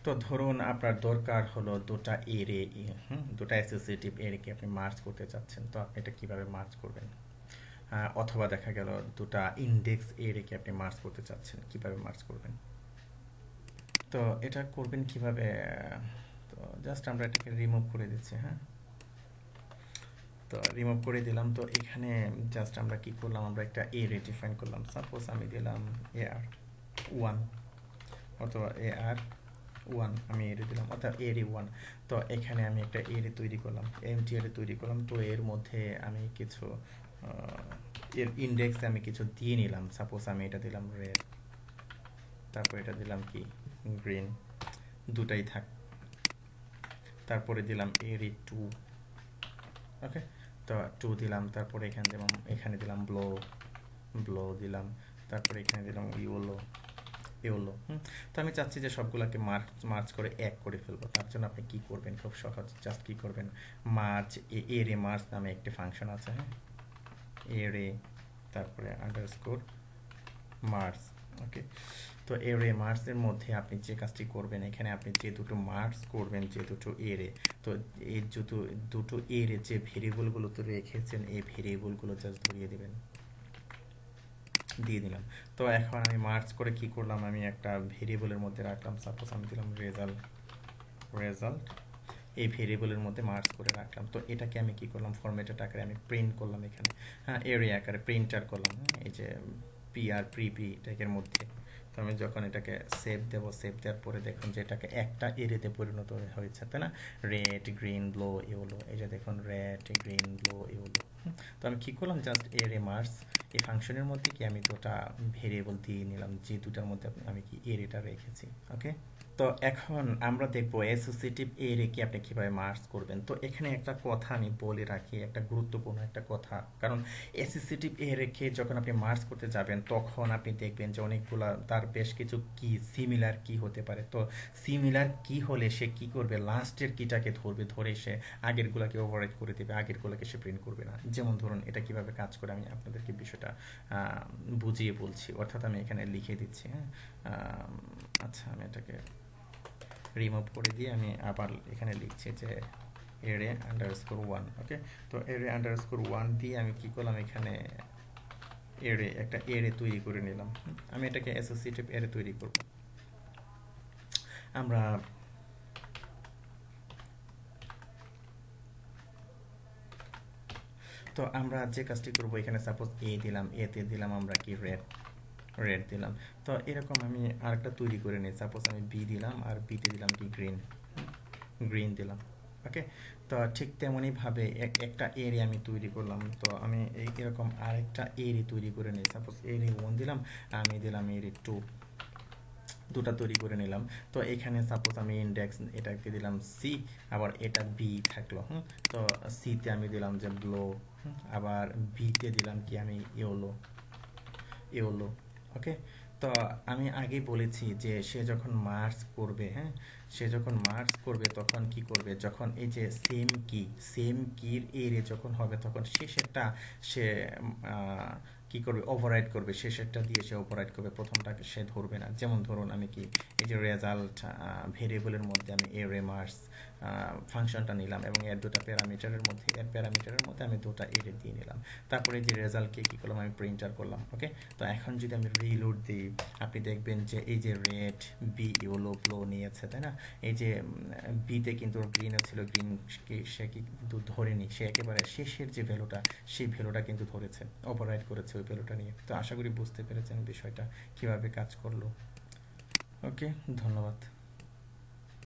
তো ধরুন আপনার দরকার হলো দুটা এরে, দুটা অ্যাসোসিয়েটিভ এরেকে আপনি মার্জ করতে চাচ্ছেন, তো আপনি এটা কিভাবে মার্জ করবেন? অথবা দেখা গেল দুটা ইন্ডেক্স এরেকে আপনি মার্জ করতে চাচ্ছেন, কিভাবে মার্জ করবেন? তো এটা করবেন কিভাবে? তো জাস্ট আমরা এটাকে রিমুভ করে দিচ্ছি। হ্যাঁ, তো রিমুভ করে দিলাম। তো এখানে জাস্ট আমরা কি করলাম, আমরা একটা এরে ডিফাইন করলাম। সাপোজ আমি দিলাম AR1 অথবা AR1, আমি এরে দিলাম, অর্থাৎ AR1। তো এখানে আমি একটা এরে তৈরি করলাম, এমটি এরে তৈরি করলাম। তো এর মধ্যে আমি কিছু এর ইন্ডেক্সে আমি কিছু দিয়ে নিলাম। সাপোজ আমি এটা দিলাম রেড, তারপর এটা দিলাম কি গ্রিন, দুটাই থাক। তারপরে দিলাম AR2, ওকে। তো 2 দিলাম, তারপরে এখানে দিলাম ব্লো দিলাম, তারপরে এখানে দিলাম ইউলো। তো আমি চাচ্ছি যে সবগুলোকে মার্চ করে এক করে ফেলবো। তার জন্য আপনি কি করবেন? খুব সহজ, জাস্ট কি করবেন, মার্চ এরে মার্চ নামে একটি ফাংশন আছে। হ্যাঁ, এরে তারপরে আন্ডারস্কোর মার্চ, ওকে। তো এরে মার্চের মধ্যে আপনি যে কাজটি করবেন, এখানে আপনি যে দুটো মার্চ করবেন, যে দুটো এরে, তো এই দুটো এরে যে ভেরিয়েবলগুলো তো রেখেছেন, এই ভেরিয়েবলগুলো জাস্ট ধরিয়ে দিবেন, দিয়ে দিলাম। তো এখন আমি মার্চ করে কি করলাম, আমি একটা ভেরিয়েবলের মধ্যে রাখলাম। সাপোজ আমি দিলাম রেজাল্ট, এই ভেরিয়েবলের মধ্যে মার্চ করে রাখলাম। তো এটাকে আমি কি করলাম, ফরম্যাটেড আকারে আমি প্রিন্ট করলাম এখানে। হ্যাঁ, এরে আকারে প্রিন্টার করলাম। এই যে প্রি ট্যাগের মধ্যে। তো আমি যখন এটাকে সেভ দেবো, সেভ দেওয়ার পরে দেখুন যে এটাকে একটা এরেতে পরিণত হয়েছে, তাই না? রেড গ্রিন ব্লু ইয়েলো, এই যে দেখুন রেড গ্রিন ব্লু ইয়েলো। তো আমি কি করলাম, জাস্ট এরে মার্চ এই ফাংশনের মধ্যে কি আমি দুটা ভেরিয়েবল দিয়ে নিলাম, যে দুটার মধ্যে আমি কি এরেটা রেখেছি, ওকে। তো এখন আমরা দেখবো অ্যাসোসিয়েটিভ এরে কি আপনি কিভাবে মার্জ করবেন। তো এখানে একটা কথা আমি বলে রাখি, একটা গুরুত্বপূর্ণ একটা কথা, কারণ অ্যাসোসিয়েটিভ এরেকে যখন আপনি মার্জ করতে যাবেন, তখন আপনি দেখবেন যে অনেকগুলা তার বেশ কিছু কি সিমিলার কি হতে পারে। তো সিমিলার কি হলে সে কি করবে, লাস্টের কিটাকে ধরবে, ধরে সে আগের গুলাকে ওভাররাইট করে দেবে, আগের গুলাকে সে প্রিন্ট করবে না। যেমন ধরুন এটা কিভাবে কাজ করে আমি আপনাদেরকে বিষয়টা বুঝিয়ে বলছি, অর্থাৎ আমি এখানে লিখে দিচ্ছি। হ্যাঁ, আচ্ছা, আমি এটাকে রিমুভ করে দিয়ে আমি আবার এখানে লিখছি যে এরে আন্ডারস্কোর 1, ওকে। তো এরে আন্ডারস্কোর 1 দিয়ে আমি কি করলাম, এখানে একটা এরে তৈরি করে নিলাম। আমি এটাকে অ্যাসোসিয়েটিভ এরে তৈরি করব। আমরা তো আমরা যে কাজটি করব, এখানে সাপোজ এ দিলাম, এতে দিলাম আমরা কি রেড দিলাম। তো এরকম আমি আরেকটা তৈরি করে নিই। সাপোজ আমি বি দিলাম, আর বিতে দিলাম কি গ্রিন দিলাম, ওকে। তো ঠিক তেমনই ভাবে একটা এরে আমি তৈরি করলাম। তো আমি এরকম আরেকটা এরে তৈরি করে নিই। সাপোজ এরে 1 দিলাম, আমি দিলাম এরে 2, দুটা তৈরি করে নিলাম। তো এখানে সাপোজ আমি ইন্ডেক্স এটাকে দিলাম সি, আবার এটা বি থাকলো। তো সিতে আমি দিলাম যে ব্লো, আবার বিতে দিলাম কি আমি ইয়েলো, ওকে। তো আমি আগেই বলেছি যে সে যখন মার্জ করবে, হ্যাঁ, সে যখন মার্জ করবে তখন কি করবে, যখন এই যে সেম কির এরে যখন হবে, তখন শেষেরটা সে কি করবে, ওভাররাইড করবে। শেষেরটা দিয়ে সে ওভাররাইড করবে, প্রথমটাকে সে ধরবে না। যেমন ধরুন আমি কি এই যে রেজাল্ট ভেরিয়েবলের মধ্যে আমি এরে মার্জ ফাংশনটা নিলাম, এবং এর প্যারামিটারের মধ্যে আমি দুটা এরে দিয়ে নিলাম। তারপরে যে রেজাল্টকে কি করলাম, আমি প্রিন্টার করলাম, ওকে। তো এখন যদি আমি রিলোড দিই, আপনি দেখবেন যে এই যে রেড বি ইয়েলো ব্লু নিয়েছে, তাই না? এই যে বিতে কিন্তু গ্রিনও ছিল, গ্রিনকে সে কিন্তু ধরেনি, সে একেবারে শেষের যে ভ্যালুটা, সেই ভ্যালুটা কিন্তু ধরেছে, ওভাররাইড করেছে ওই ভ্যালুটা নিয়ে। তো আশা করি বুঝতে পেরেছেন বিষয়টা কিভাবে কাজ করলো, ওকে। ধন্যবাদ।